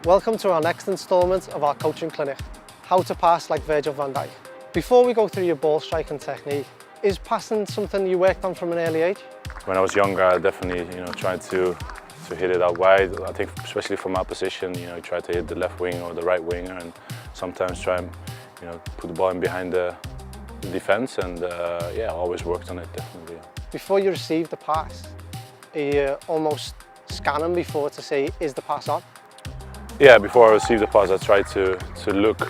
Welcome to our next instalment of our coaching clinic, How to Pass Like Virgil van Dijk. Before we go through your ball striking technique, is passing something you worked on from an early age? When I was younger, I definitely tried to hit it out wide. I think especially from my position, you try to hit the left wing or the right winger, and sometimes try and put the ball in behind the defense, and yeah, I always worked on it, definitely. Before you receive the pass, are you almost scanning before to say, is the pass on? Yeah, before I receive the pass, I try to look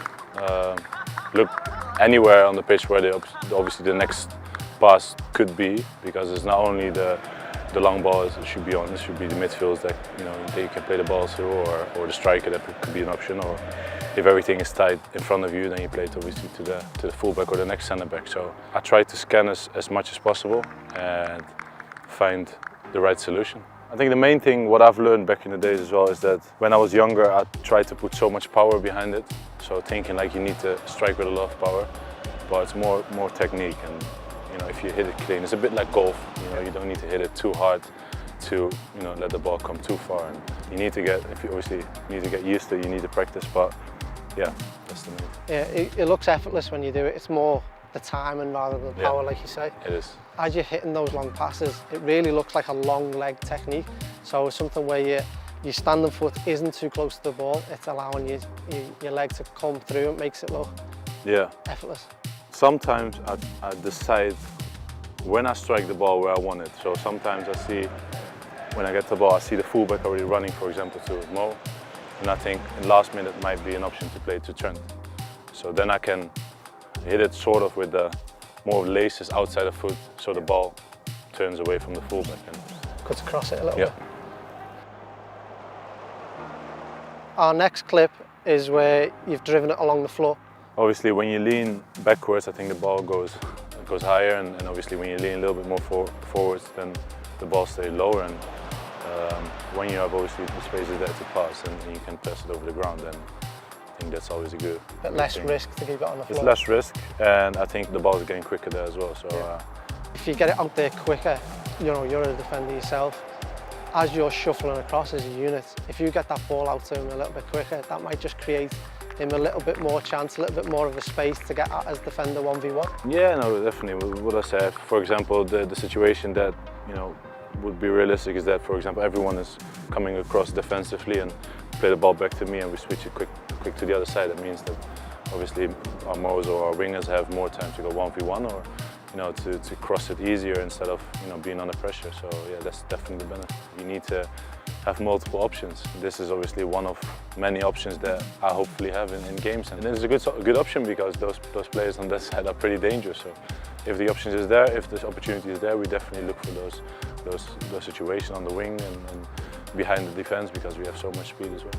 anywhere on the pitch where obviously the next pass could be, because it's not only the long ball it should be on, it should be the midfields that that you can play the ball through, or the striker, that could be an option, or if everything is tight in front of you, then you play it obviously to the fullback or the next centre back. So I try to scan as much as possible and find the right solution. I think the main thing, what I've learned back in the days as well, is that when I was younger, I tried to put so much power behind it. So thinking like you need to strike with a lot of power, but it's more technique. And if you hit it clean, it's a bit like golf. You don't need to hit it too hard to let the ball come too far. And you need to get, if you obviously need to get used to it, you need to practice. But yeah, that's the main. Yeah, it looks effortless when you do it. It's more the timing rather than the power, like you say. It is. As you're hitting those long passes, it really looks like a long leg technique. So it's something where your standing foot isn't too close to the ball. It's allowing your leg to come through. It makes it look effortless. Sometimes I decide when I strike the ball where I want it. So sometimes I see, when I get the ball, I see the fullback already running, for example, to Mo, and I think in last minute might be an option to play to Trent. So then I can hit it sort of with the more laces outside the foot, so the ball turns away from the fullback and cuts across it a little bit. Our next clip is where you've driven it along the floor. Obviously, when you lean backwards, I think the ball goes higher, and obviously when you lean a little bit more forwards, then the ball stays lower. And when you have obviously the spaces there to pass, and you can pass it over the ground, then I think that's always a good. But less risk to keep it on the floor. It's less risk, and I think the ball's getting quicker there as well. So if you get it out there quicker, you're a defender yourself. As you're shuffling across as a unit, if you get that ball out to him a little bit quicker, that might just create him a little bit more chance, a little bit more of a space to get at as defender 1v1. Yeah, no, definitely. What I said, for example, the situation that would be realistic is that, for example, everyone is coming across defensively and play the ball back to me, and we switch it quick to the other side. That means that obviously our Mo's or our wingers have more time to go 1v1, or to cross it easier instead of being under pressure. So yeah, that's definitely the benefit. You need to have multiple options. This is obviously one of many options that I hopefully have in games, and it's a good option, because those players on that side are pretty dangerous. So if the option is there, if the opportunity is there, we definitely look for those situations on the wing and behind the defense, because we have so much speed as well.